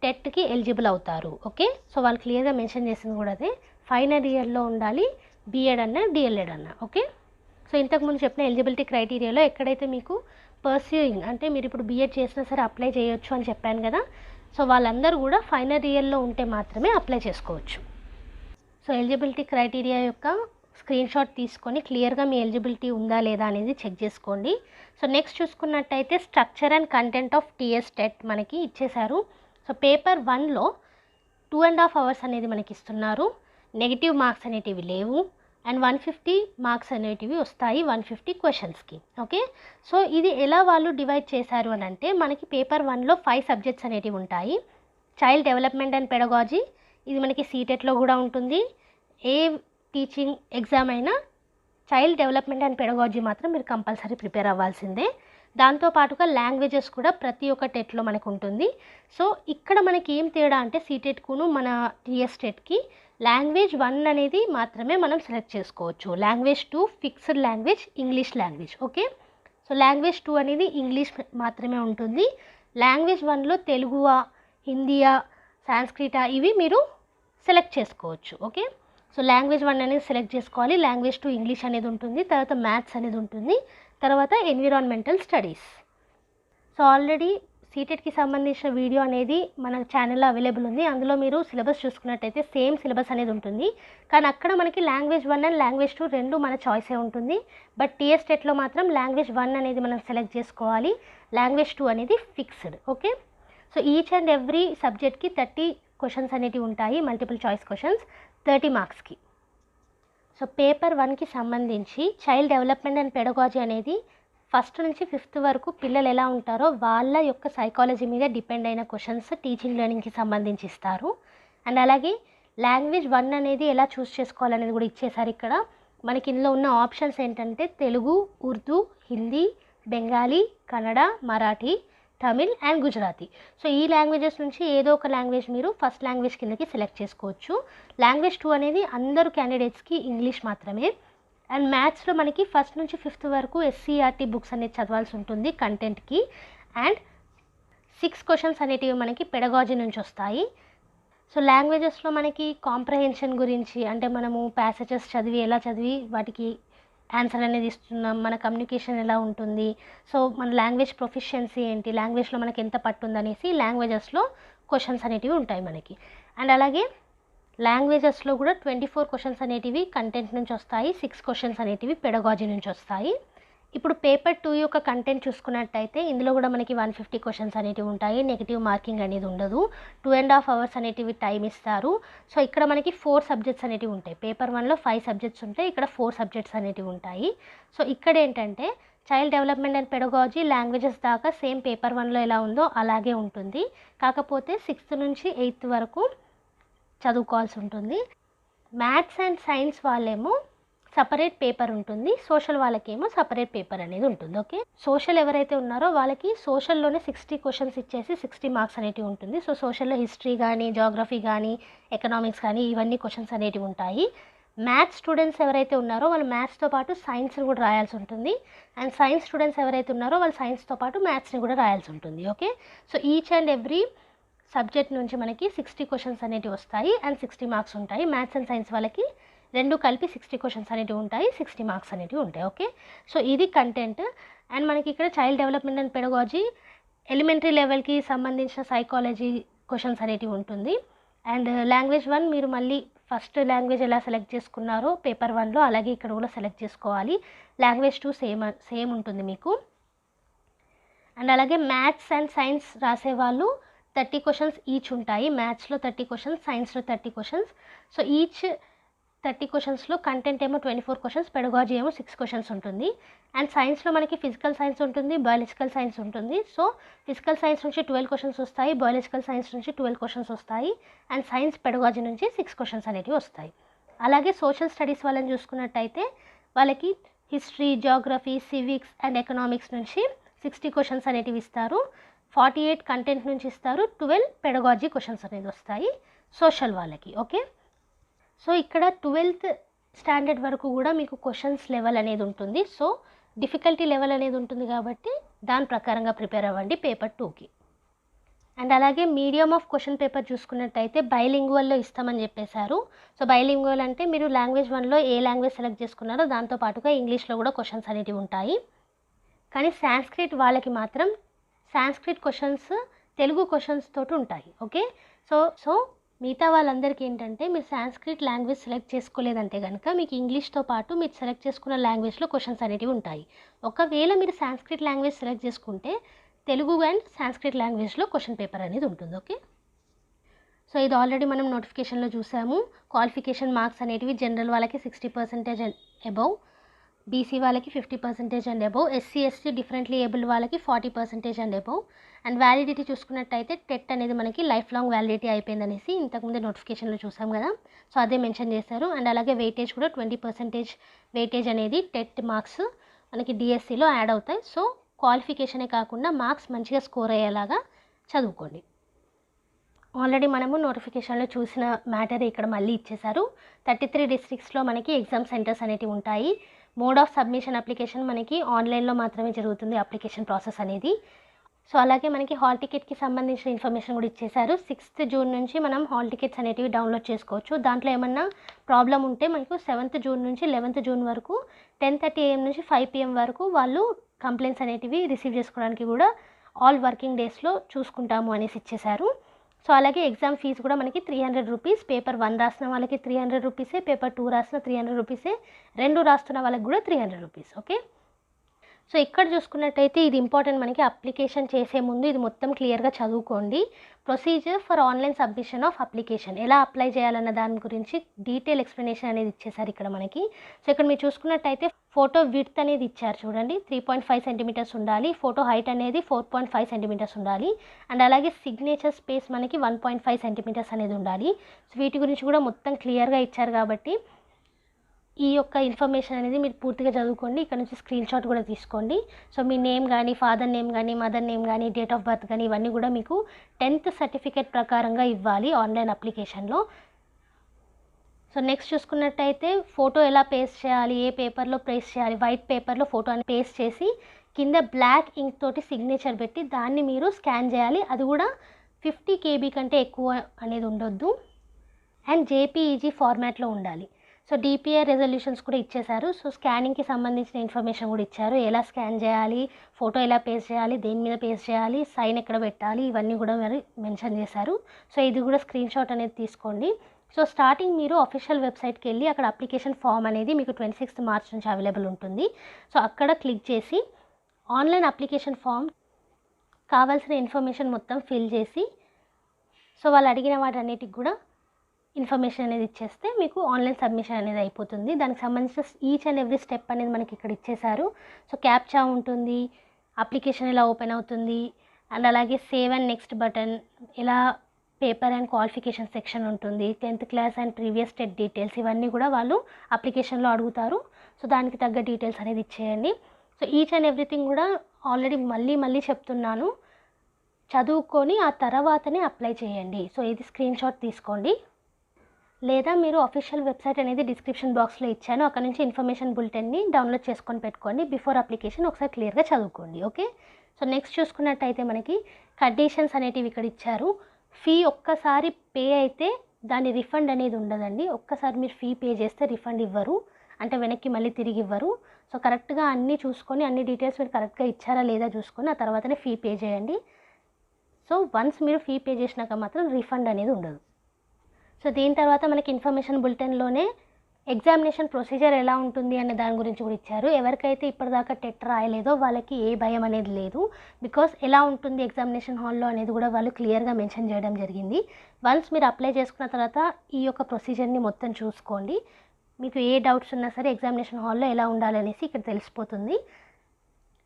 టెట్కి ఎలిజిబుల్ అవుతారు. ఓకే, సో వాళ్ళు క్లియర్గా మెన్షన్ చేసింది కూడా అదే, ఫైనల్ ఇయర్లో ఉండాలి బీఎడ్ అన్నా డిఎల్ఎడ్ అన్నా. ఓకే, సో ఇంతకుముందు చెప్పిన ఎలిజిబిలిటీ క్రైటీరియాలో ఎక్కడైతే మీకు పర్స్యూయింగ్ అంటే మీరు ఇప్పుడు బీఎడ్ చేసినా సరే అప్లై చేయొచ్చు అని చెప్పాను కదా, సో వాళ్ళందరూ కూడా ఫైనల్ ఇయర్లో ఉంటే మాత్రమే అప్లై చేసుకోవచ్చు. సో ఎలిజిబిలిటీ క్రైటీరియా యొక్క స్క్రీన్ షాట్ తీసుకొని క్లియర్గా మీ ఎలిజిబిలిటీ ఉందా లేదా అనేది చెక్ చేసుకోండి. సో నెక్స్ట్ చూసుకున్నట్టయితే structure and content of TS TET మనకి ఇచ్చేశారు. సో పేపర్ 1లో 2.5 hours అనేది మనకి ఇస్తున్నారు. నెగిటివ్ మార్క్స్ అనేటివి లేవు, అండ్ 150 మార్క్స్ అనేటివి వస్తాయి 150 క్వశ్చన్స్కి. ఓకే, సో ఇది ఎలా వాళ్ళు డివైడ్ చేశారు అని అంటే మనకి పేపర్ 1లో 5 సబ్జెక్ట్స్ అనేటివి ఉంటాయి. చైల్డ్ డెవలప్మెంట్ అండ్ పెడగాజీ, ఇది మనకి సీటెట్లో కూడా ఉంటుంది. ఏ టీచింగ్ ఎగ్జామ్ అయినా చైల్డ్ డెవలప్మెంట్ అండ్ పెడగాజీ మాత్రం మీరు కంపల్సరీ ప్రిపేర్ అవ్వాల్సిందే. దాంతోపాటుగా లాంగ్వేజెస్ కూడా ప్రతి ఒక్క టెట్లో మనకు ఉంటుంది. సో ఇక్కడ మనకి ఏం తేడా అంటే సీటెట్కును మన టీఎస్ టెట్కి లాంగ్వేజ్ 1 అనేది మాత్రమే మనం సెలెక్ట్ చేసుకోవచ్చు. Language 2 fixed language English language. Okay, so language 2 అనేది ఇంగ్లీష్ మాత్రమే ఉంటుంది. లాంగ్వేజ్ 1లో తెలుగువా హిందీయా సాంస్క్రిటా ఇవి మీరు సెలెక్ట్ చేసుకోవచ్చు. ఓకే, సో లాంగ్వేజ్ 1 అనేది సెలెక్ట్ చేసుకోవాలి. లాంగ్వేజ్ 2 ఇంగ్లీష్ అనేది ఉంటుంది, తర్వాత మ్యాథ్స్ అనేది ఉంటుంది, తర్వాత ఎన్విరాన్మెంటల్ స్టడీస్. సో ఆల్రెడీ సీటెట్కి సంబంధించిన వీడియో అనేది మన ఛానల్లో అవైలబుల్ ఉంది. అందులో మీరు సిలబస్ చూసుకున్నట్టయితే సేమ్ సిలబస్ అనేది ఉంటుంది, కానీ అక్కడ మనకి లాంగ్వేజ్ 1 అండ్ లాంగ్వేజ్ 2 రెండు మన చాయిసే ఉంటుంది. బట్ టీఎస్ టెట్లో మాత్రం లాంగ్వేజ్ 1 అనేది మనం సెలెక్ట్ చేసుకోవాలి, లాంగ్వేజ్ 2 అనేది fixed. Okay, so each and every సబ్జెక్ట్కి 30 క్వశ్చన్స్ అనేటివి ఉంటాయి, మల్టిపుల్ చాయిస్ క్వశ్చన్స్ 30 మార్క్స్కి. సో పేపర్ 1కి సంబంధించి చైల్డ్ డెవలప్మెంట్ అండ్ పెడగాజీ అనేది 1st నుంచి 5th వరకు పిల్లలు ఎలా ఉంటారో వాళ్ళ యొక్క సైకాలజీ మీద డిపెండ్ అయిన క్వశ్చన్స్ టీచింగ్ లెర్నింగ్కి సంబంధించి ఇస్తారు. అండ్ అలాగే లాంగ్వేజ్ 1 అనేది ఎలా చూస్ చేసుకోవాలనేది కూడా ఇచ్చేసారు. ఇక్కడ మనకి ఇందులో ఉన్న ఆప్షన్స్ ఏంటంటే తెలుగు, ఉర్దూ, హిందీ, బెంగాలీ, కన్నడ, మరాఠీ, తమిళ్ అండ్ గుజరాతీ. సో ఈ లాంగ్వేజెస్ నుంచి ఏదో ఒక లాంగ్వేజ్ మీరు ఫస్ట్ లాంగ్వేజ్ కిందకి సెలెక్ట్ చేసుకోవచ్చు. లాంగ్వేజ్ 2 అనేది అందరూ క్యాండిడేట్స్కి ఇంగ్లీష్ మాత్రమే. అండ్ మ్యాథ్స్లో మనకి 1st నుంచి 5th వరకు ఎస్సీఆర్టీ బుక్స్ అనేది చదవాల్సి ఉంటుంది కంటెంట్కి. అండ్ 6 క్వశ్చన్స్ అనేటివి మనకి పెడగాజీ నుంచి వస్తాయి. సో లాంగ్వేజెస్లో మనకి కాంప్రహెన్షన్ గురించి అంటే మనము ప్యాసేజెస్ చదివి ఎలా చదివి వాటికి ఆన్సర్ అనేది ఇస్తున్నాం, మన కమ్యూనికేషన్ ఎలా ఉంటుంది, సో మన లాంగ్వేజ్ ప్రొఫిషియన్సీ ఏంటి, లాంగ్వేజ్లో మనకి ఎంత పట్టుంది అనేసి లాంగ్వేజెస్లో క్వశ్చన్స్ అనేటివి ఉంటాయి మనకి. అండ్ అలాగే లాంగ్వేజెస్లో కూడా 24 క్వశ్చన్స్ అనేటివి కంటెంట్ నుంచి వస్తాయి, 6 క్వశ్చన్స్ అనేటివి పెడగాజీ నుంచి వస్తాయి. ఇప్పుడు పేపర్ 2 యొక్క కంటెంట్ చూసుకున్నట్టయితే ఇందులో కూడా మనకి 150 క్వశ్చన్స్ అనేటివి ఉంటాయి. నెగెటివ్ మార్కింగ్ అనేది ఉండదు. 2.5 అవర్స్ అనేటివి టైం ఇస్తారు. సో ఇక్కడ మనకి 4 సబ్జెక్ట్స్ అనేటివి ఉంటాయి. పేపర్ 1లో 5 సబ్జెక్ట్స్ ఉంటాయి. ఇక్కడ 4 సబ్జెక్ట్స్ అనేటివి ఉంటాయి. సో ఇక్కడ ఏంటంటే child development and pedagogy languages దాకా సేమ్ పేపర్ 1లో ఎలా ఉందో అలాగే ఉంటుంది. కాకపోతే 6th నుంచి 8th వరకు చదువుకోవాల్సి ఉంటుంది. మ్యాథ్స్ అండ్ సైన్స్ వాళ్ళేమో సపరేట్ పేపర్ ఉంటుంది. సోషల్ వాళ్ళకేమో సపరేట్ పేపర్ అనేది ఉంటుంది. ఓకే, సోషల్ ఎవరైతే ఉన్నారో వాళ్ళకి సోషల్లోనే 60 క్వశ్చన్స్ ఇచ్చేసి 60 మార్క్స్ అనేటివి ఉంటుంది. సో సోషల్లో హిస్టరీ కానీ, జాగ్రఫీ కానీ, ఎకనామిక్స్ కానీ ఇవన్నీ క్వశ్చన్స్ అనేటివి ఉంటాయి. మ్యాథ్స్ స్టూడెంట్స్ ఎవరైతే ఉన్నారో వాళ్ళు మ్యాథ్స్తో పాటు సైన్స్ని కూడా రాయాల్సి ఉంటుంది. అండ్ సైన్స్ స్టూడెంట్స్ ఎవరైతే ఉన్నారో వాళ్ళు సైన్స్తో పాటు మ్యాథ్స్ని కూడా రాయాల్సి ఉంటుంది. Okay, so each and every subject నుంచి మనకి 60 క్వశ్చన్స్ అనేటివి వస్తాయి అండ్ 60 మార్క్స్ ఉంటాయి. మ్యాథ్స్ అండ్ సైన్స్ వాళ్ళకి రెండు కలిపి 60 క్వశ్చన్స్ అనేటివి ఉంటాయి, 60 మార్క్స్ అనేటివి ఉంటాయి. ఓకే, సో ఇది కంటెంట్. అండ్ మనకి ఇక్కడ child development and pedagogy elementary లెవెల్కి సంబంధించిన సైకాలజీ క్వశ్చన్స్ అనేటివి ఉంటుంది. అండ్ లాంగ్వేజ్ 1 మీరు మళ్ళీ ఫస్ట్ లాంగ్వేజ్ ఎలా సెలెక్ట్ చేసుకున్నారో పేపర్ 1లో అలాగే ఇక్కడ కూడా సెలెక్ట్ చేసుకోవాలి. లాంగ్వేజ్ 2 సేమ్ ఉంటుంది మీకు. అండ్ అలాగే మ్యాథ్స్ అండ్ సైన్స్ రాసేవాళ్ళు 30 క్వశ్చన్స్ ఈచ్ ఉంటాయి. మ్యాథ్స్లో 30 క్వశ్చన్స్, సైన్స్లో 30 క్వశ్చన్స్. సో ఈచ్ 30 క్వశ్చన్స్లో కంటెంట్ ఏమో 24 క్వశ్చన్స్, పెడగాలజీ ఏమో 6 క్వశ్చన్స్ ఉంటుంది. అండ్ సైన్స్లో మనకి ఫిజికల్ సైన్స్ ఉంటుంది, బయాలజికల్ సైన్స్ ఉంటుంది. సో ఫిజికల్ సైన్స్ నుంచి 12 క్వశ్చన్స్ వస్తాయి, బయాలజికల్ సైన్స్ నుంచి 12 క్వశ్చన్స్ వస్తాయి. అండ్ సైన్స్ పెడగాలజీ నుంచి 6 క్వశ్చన్స్ అనేవి వస్తాయి. అలాగే సోషల్ స్టడీస్ వాళ్ళని చూసుకున్నట్టయితే వాళ్ళకి history, geography, civics and economics నుంచి 60 క్వశ్చన్స్ అనేటివి ఇస్తారు. 48 కంటెంట్ నుంచి ఇస్తారు. 12 పెడగాలజీ క్వశ్చన్స్ అనేది వస్తాయి సోషల్ వాళ్ళకి. ఓకే, సో ఇక్కడ 12th స్టాండర్డ్ వరకు కూడా మీకు క్వశ్చన్స్ లెవెల్ అనేది ఉంటుంది. సో డిఫికల్టీ లెవెల్ అనేది ఉంటుంది కాబట్టి దాని ప్రకారంగా ప్రిపేర్ అవ్వండి పేపర్ 2కి. అండ్ అలాగే మీడియం ఆఫ్ క్వశ్చన్ పేపర్ చూసుకున్నట్టయితే బైలింగ్వల్లో ఇస్తామని చెప్పేశారు. సో బైలింగ్వల్ అంటే మీరు లాంగ్వేజ్ 1లో ఏ లాంగ్వేజ్ సెలెక్ట్ చేసుకున్నారో దాంతో పాటుగా ఇంగ్లీష్లో కూడా క్వశ్చన్స్ అనేటివి ఉంటాయి. కానీ సాంస్క్రిట్ వాళ్ళకి మాత్రం సాంస్క్రిట్ క్వశ్చన్స్ తెలుగు క్వశ్చన్స్ తోటి ఉంటాయి. ఓకే, సో మిగతా వాళ్ళందరికీ ఏంటంటే మీరు సాంస్క్రిట్ లాంగ్వేజ్ సెలెక్ట్ చేసుకోలేదంటే కనుక మీకు ఇంగ్లీష్తో పాటు మీరు సెలెక్ట్ చేసుకున్న లాంగ్వేజ్లో క్వశ్చన్స్ అనేటివి ఉంటాయి. ఒకవేళ మీరు సాంస్క్రిట్ లాంగ్వేజ్ సెలెక్ట్ చేసుకుంటే తెలుగు అండ్ సాంస్క్రిట్ లాంగ్వేజ్లో క్వశ్చన్ పేపర్ అనేది ఉంటుంది. ఓకే, సో ఇది ఆల్రెడీ మనం నోటిఫికేషన్లో చూసాము. క్వాలిఫికేషన్ మార్క్స్ అనేటివి జనరల్ వాళ్ళకి 60% అబౌవ్, బీసీ వాళ్ళకి 50% and above, SC ST differently able వాళ్ళకి 40% అండ్ అబౌవ్. అండ్ వ్యాలిడిటీ చూసుకున్నట్టయితే టెట్ అనేది మనకి లైఫ్ లాంగ్ వ్యాలిడిటీ అయిపోయిందనేసి ఇంతకుముందే నోటిఫికేషన్లో చూసాం కదా. సో అదే మెన్షన్ చేశారు. అండ్ అలాగే వెయిటేజ్ కూడా 20% వెయిటేజ్ అనేది టెట్ మార్క్స్ మనకి డిఎస్సిలో యాడ్ అవుతాయి. సో క్వాలిఫికేషనే కాకుండా మార్క్స్ మంచిగా స్కోర్ అయ్యేలాగా చదువుకోండి. ఆల్రెడీ మనము నోటిఫికేషన్లో చూసిన మ్యాటర్ ఇక్కడ మళ్ళీ ఇచ్చేశారు. 33 డిస్ట్రిక్ట్స్లో మనకి ఎగ్జామ్ సెంటర్స్ అనేటివి ఉంటాయి. మోడ్ ఆఫ్ సబ్మిషన్ అప్లికేషన్ మనకి ఆన్లైన్లో మాత్రమే జరుగుతుంది అప్లికేషన్ ప్రాసెస్ అనేది. సో అలాగే మనకి హాల్ టికెట్కి సంబంధించిన ఇన్ఫర్మేషన్ కూడా ఇచ్చేశారు. 6th జూన్ నుంచి మనం హాల్ టికెట్స్ అనేటివి డౌన్లోడ్ చేసుకోవచ్చు. దాంట్లో ఏమన్నా ప్రాబ్లం ఉంటే మనకు 7th జూన్ నుంచి 11th జూన్ వరకు 10:30 AM నుంచి 5 PM వరకు వాళ్ళు కంప్లైంట్స్ అనేటివి రిసీవ్ చేసుకోవడానికి కూడా ఆల్ వర్కింగ్ డేస్లో చూసుకుంటాము అనేసి ఇచ్చేశారు. సో అలాగే ఎగ్జామ్ ఫీజు కూడా మనకి 300 రూపీస్. పేపర్ 1 రాసిన వాళ్ళకి 300 రూపీసే, పేపర్ 2 రాసిన 300 రూపీసే, 2 రాస్తున్న వాళ్ళకి కూడా 300 రూపీస్. ఓకే, సో ఇక్కడ చూసుకున్నట్టయితే ఇది ఇంపార్టెంట్. మనకి అప్లికేషన్ చేసే ముందు ఇది మొత్తం క్లియర్గా చదువుకోండి. Procedure for online submission of application, ఎలా అప్లై చేయాలన్న దాని గురించి డీటెయిల్ ఎక్స్ప్లెనేషన్ అనేది ఇచ్చేసారు ఇక్కడ మనకి. సో ఇక్కడ మీరు చూసుకున్నట్టయితే ఫోటో విడ్త్ అనేది ఇచ్చారు చూడండి, 3.5 సెంటీమీటర్స్ ఉండాలి. ఫోటో హైట్ అనేది 4.5 సెంటీమీటర్స్ ఉండాలి. అండ్ అలాగే సిగ్నేచర్ స్పేస్ మనకి 1.5 సెంటీమీటర్స్ అనేది ఉండాలి. సో వీటి గురించి కూడా మొత్తం క్లియర్గా ఇచ్చారు కాబట్టి ఈ యొక్క ఇన్ఫర్మేషన్ అనేది మీరు పూర్తిగా చదువుకోండి. ఇక్కడ నుంచి స్క్రీన్ షాట్ కూడా తీసుకోండి. సో మీ నేమ్ కానీ, ఫాదర్ నేమ్ కానీ, మదర్ నేమ్ కానీ, డేట్ ఆఫ్ బర్త్ కానీ ఇవన్నీ కూడా మీకు 10th సర్టిఫికేట్ ప్రకారంగా ఇవ్వాలి ఆన్లైన్ అప్లికేషన్లో. సో నెక్స్ట్ చూసుకున్నట్టయితే ఫోటో ఎలా పేస్ట్ చేయాలి, ఏ పేపర్లో పేస్ట్ చేయాలి. వైట్ పేపర్లో ఫోటో అని పేస్ట్ చేసి కింద బ్లాక్ ఇంక్ తోటి సిగ్నేచర్ పెట్టి దాన్ని మీరు స్కాన్ చేయాలి. అది కూడా 50 KB కంటే ఎక్కువ అనేది ఉండొద్దు. అండ్ JPEG ఫార్మాట్లో ఉండాలి. సో DPI రెజల్యూషన్స్ కూడా ఇచ్చేశారు. సో స్కానింగ్కి సంబంధించిన ఇన్ఫర్మేషన్ కూడా ఇచ్చారు. ఎలా స్కాన్ చేయాలి, ఫోటో ఎలా పేస్ట్ చేయాలి, దేని మీద పేస్ట్ చేయాలి, సైన్ ఎక్కడ పెట్టాలి, ఇవన్నీ కూడా మరి మెన్షన్ చేశారు. సో ఇది కూడా స్క్రీన్ షాట్ అనేది తీసుకోండి. సో స్టార్టింగ్ మీరు అఫీషియల్ వెబ్సైట్కి వెళ్ళి అక్కడ అప్లికేషన్ ఫామ్ అనేది మీకు 26th మార్చ్ నుంచి అవైలబుల్ ఉంటుంది. సో అక్కడ క్లిక్ చేసి ఆన్లైన్ అప్లికేషన్ ఫామ్ కావాల్సిన ఇన్ఫర్మేషన్ మొత్తం ఫిల్ చేసి సో వాళ్ళు అడిగిన వాటన్నిటికి కూడా ఇన్ఫర్మేషన్ అనేది ఇచ్చేస్తే మీకు ఆన్లైన్ సబ్మిషన్ అనేది అయిపోతుంది. దానికి సంబంధించిన ఈచ్ అండ్ ఎవ్రీ స్టెప్ అనేది మనకి ఇక్కడ ఇచ్చేశారు. సో క్యాప్చా ఉంటుంది, అప్లికేషన్ ఎలా ఓపెన్ అవుతుంది, అండ్ అలాగే సేవ్ అండ్ నెక్స్ట్ బటన్, ఎలా పేపర్ అండ్ క్వాలిఫికేషన్ సెక్షన్ ఉంటుంది, 10th class and previous TET details, ఇవన్నీ కూడా వాళ్ళు అప్లికేషన్లో అడుగుతారు. సో దానికి తగ్గ డీటెయిల్స్ అనేది ఇచ్చేయండి. సో ఈచ్ అండ్ ఎవ్రీథింగ్ కూడా ఆల్రెడీ మళ్ళీ చెప్తున్నాను, చదువుకొని ఆ తర్వాతనే అప్లై చేయండి. సో ఇది స్క్రీన్ షాట్ తీసుకోండి, లేదా మీరు అఫీషియల్ వెబ్సైట్ అనేది డిస్క్రిప్షన్ బాక్స్లో ఇచ్చాను, అక్కడ నుంచి ఇన్ఫర్మేషన్ బులెటిన్ని డౌన్లోడ్ చేసుకొని పెట్టుకోండి. బిఫోర్ అప్లికేషన్ ఒకసారి క్లియర్గా చదువుకోండి. ఓకే, సో నెక్స్ట్ చూసుకున్నట్టయితే మనకి కండిషన్స్ అనేటివి ఇక్కడ ఇచ్చారు. ఫీ ఒక్కసారి పే అయితే దాని రిఫండ్ అనేది ఉండదండి. ఒక్కసారి మీరు ఫీ పే చేస్తే రిఫండ్ ఇవ్వరు, అంటే వెనక్కి మళ్ళీ తిరిగి ఇవ్వరు. సో కరెక్ట్గా అన్నీ చూసుకొని అన్ని డీటెయిల్స్ మీరు కరెక్ట్గా ఇచ్చారా లేదా చూసుకొని ఆ తర్వాతనే ఫీ పే చేయండి. సో వన్స్ మీరు ఫీ పే చేసినాక మాత్రం రీఫండ్ అనేది ఉండదు. సో దీని తర్వాత మనకి ఇన్ఫర్మేషన్ బులెటిన్లోనే ఎగ్జామినేషన్ ప్రొసీజర్ ఎలా ఉంటుంది అనే దాని గురించి కూడా ఇచ్చారు. ఎవరికైతే ఇప్పటిదాకా టెట్ రాయలేదో వాళ్ళకి ఏ భయం అనేది లేదు, బికాస్ ఎలా ఉంటుంది ఎగ్జామినేషన్ హాల్లో అనేది కూడా వాళ్ళు క్లియర్గా మెన్షన్ చేయడం జరిగింది. వన్స్ మీరు అప్లై చేసుకున్న తర్వాత ఈ యొక్క ప్రొసీజర్ని మొత్తం చూసుకోండి. మీకు ఏ డౌట్స్ ఉన్నా సరే ఎగ్జామినేషన్ హాల్లో ఎలా ఉండాలనేసి ఇక్కడ తెలిసిపోతుంది.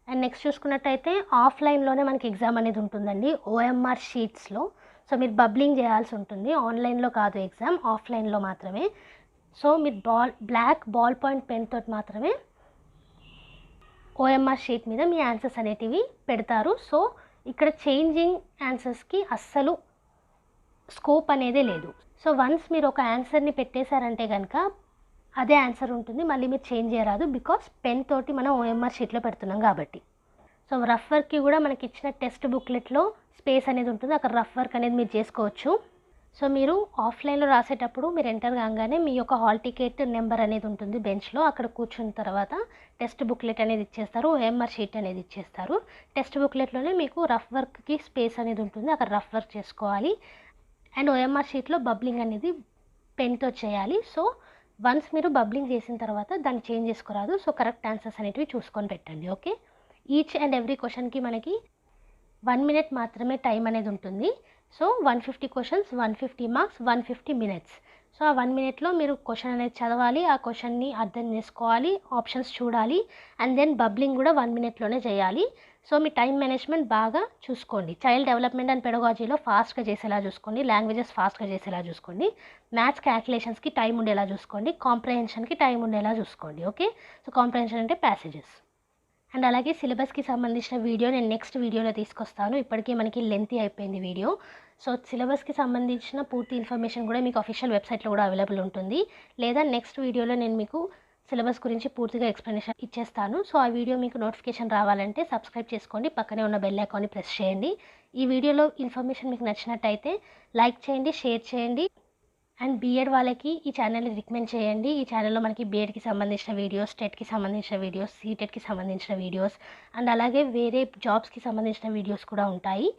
అండ్ నెక్స్ట్ చూసుకున్నట్టయితే ఆఫ్లైన్లోనే మనకి ఎగ్జామ్ అనేది ఉంటుందండి, OMR షీట్స్లో. సో మీరు బబ్లింగ్ చేయాల్సి ఉంటుంది, ఆన్లైన్లో కాదు ఎగ్జామ్, ఆఫ్లైన్లో మాత్రమే. సో మీరు బ్లాక్ బాల్ పాయింట్ పెన్ తోటి మాత్రమే OMR షీట్ మీద మీ ఆన్సర్స్ అనేటివి పెడతారు. సో ఇక్కడ చేంజింగ్ ఆన్సర్స్కి అస్సలు స్కోప్ అనేదే లేదు. సో వన్స్ మీరు ఒక ఆన్సర్ని పెట్టేశారంటే కనుక అదే ఆన్సర్ ఉంటుంది, మళ్ళీ మీరు చేంజ్ చేయరాదు, బికాస్ పెన్ తోటి మనం OMR షీట్లో పెడుతున్నాం కాబట్టి. సో రఫ్ వర్క్కి కూడా మనకి ఇచ్చిన టెక్స్ట్ బుక్లెట్లో స్పేస్ అనేది ఉంటుంది, అక్కడ రఫ్ వర్క్ అనేది మీరు చేసుకోవచ్చు. సో మీరు ఆఫ్లైన్లో రాసేటప్పుడు మీరు ఎంటర్ కాగానే మీ యొక్క హాల్ టికెట్ నెంబర్ అనేది ఉంటుంది బెంచ్లో, అక్కడ కూర్చున్న తర్వాత టెక్స్ట్ బుక్లెట్ అనేది ఇచ్చేస్తారు, OMR షీట్ అనేది ఇచ్చేస్తారు. టెక్స్ట్ బుక్లెట్లోనే మీకు రఫ్ వర్క్కి స్పేస్ అనేది ఉంటుంది, అక్కడ రఫ్ వర్క్ చేసుకోవాలి. అండ్ OMR షీట్లో బబ్లింగ్ అనేది పెన్తో చేయాలి. సో వన్స్ మీరు బబ్లింగ్ చేసిన తర్వాత దాన్ని చేంజ్ చేసుకోరాదు. సో కరెక్ట్ ఆన్సర్స్ అనేటివి చూసుకొని పెట్టండి. ఓకే, ఈచ్ అండ్ ఎవ్రీ క్వశ్చన్కి మనకి 1 minute మాత్రమే టైం అనేది ఉంటుంది. So 150 questions, 150 marks, 150 minutes. So ఆ 1 minuteలో మీరు క్వశ్చన్ అనేది చదవాలి, ఆ క్వశ్చన్ని అర్థం చేసుకోవాలి, ఆప్షన్స్ చూడాలి, అండ్ దెన్ బబ్లింగ్ కూడా 1 minuteలోనే చేయాలి. సో మీ టైం మేనేజ్మెంట్ బాగా చూసుకోండి. చైల్డ్ డెవలప్మెంట్ అండ్ పెడగాజీలో ఫాస్ట్గా చేసేలా చూసుకోండి, లాంగ్వేజెస్ ఫాస్ట్గా చేసేలా చూసుకోండి, మ్యాథ్స్ క్యాల్కులేషన్స్కి టైం ఉండేలా చూసుకోండి, కాంప్రహెన్షన్కి టైం ఉండేలా చూసుకోండి. ఓకే, సో కాంప్రహెన్షన్ అంటే ప్యాసేజెస్. అండ్ అలాగే సిలబస్కి సంబంధించిన వీడియో నేను నెక్స్ట్ వీడియోలో తీసుకొస్తాను. ఇప్పటికీ మనకి లెంతీ అయిపోయింది వీడియో. సో సిలబస్కి సంబంధించిన పూర్తి ఇన్ఫర్మేషన్ కూడా మీకు అఫీషియల్ వెబ్సైట్లో కూడా అవైలబుల్ ఉంటుంది, లేదా నెక్స్ట్ వీడియోలో నేను మీకు సిలబస్ గురించి పూర్తిగా ఎక్స్ప్లెనేషన్ ఇచ్చేస్తాను. సో ఆ వీడియో మీకు నోటిఫికేషన్ రావాలంటే సబ్స్క్రైబ్ చేసుకోండి, పక్కనే ఉన్న బెల్ ఐకాన్ని ప్రెస్ చేయండి. ఈ వీడియోలో ఇన్ఫర్మేషన్ మీకు నచ్చినట్టయితే లైక్ చేయండి, షేర్ చేయండి, అండ్ బీఎడ్ వాళ్ళకి ఈ ఛానల్ని రికమెండ్ చేయండి. ఈ ఛానల్లో మనకి బీఎడ్కి సంబంధించిన వీడియోస్, టెట్కి సంబంధించిన వీడియోస్, సీటెట్కి సంబంధించిన వీడియోస్, అండ్ అలాగే వేరే జాబ్స్కి సంబంధించిన వీడియోస్ కూడా ఉంటాయి.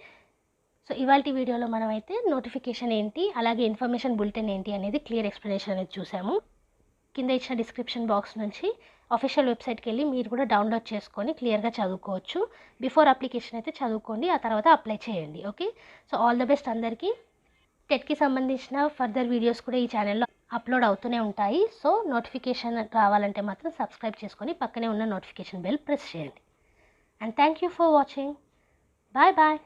సో ఇవాల్టి వీడియోలో మనమైతే నోటిఫికేషన్ ఏంటి, అలాగే ఇన్ఫర్మేషన్ బులెటిన్ ఏంటి అనేది క్లియర్ ఎక్స్ప్లెనేషన్ అనేది చూసాము. కింద ఇచ్చిన డిస్క్రిప్షన్ బాక్స్ నుంచి అఫీషియల్ వెబ్సైట్కి వెళ్ళి మీరు కూడా డౌన్లోడ్ చేసుకొని క్లియర్గా చదువుకోవచ్చు. బిఫోర్ అప్లికేషన్ అయితే చదువుకోండి, ఆ తర్వాత అప్లై చేయండి. Okay, so all the best అందరికీ. టెట్కి సంబంధించిన ఫర్దర్ వీడియోస్ కూడా ఈ ఛానల్లో అప్లోడ్ అవుతూనే ఉంటాయి. సో నోటిఫికేషన్ రావాలంటే మాత్రం సబ్స్క్రైబ్ చేసుకొని పక్కనే ఉన్న నోటిఫికేషన్ బెల్ ప్రెస్ చేయండి. And thank you for watching. Bye bye.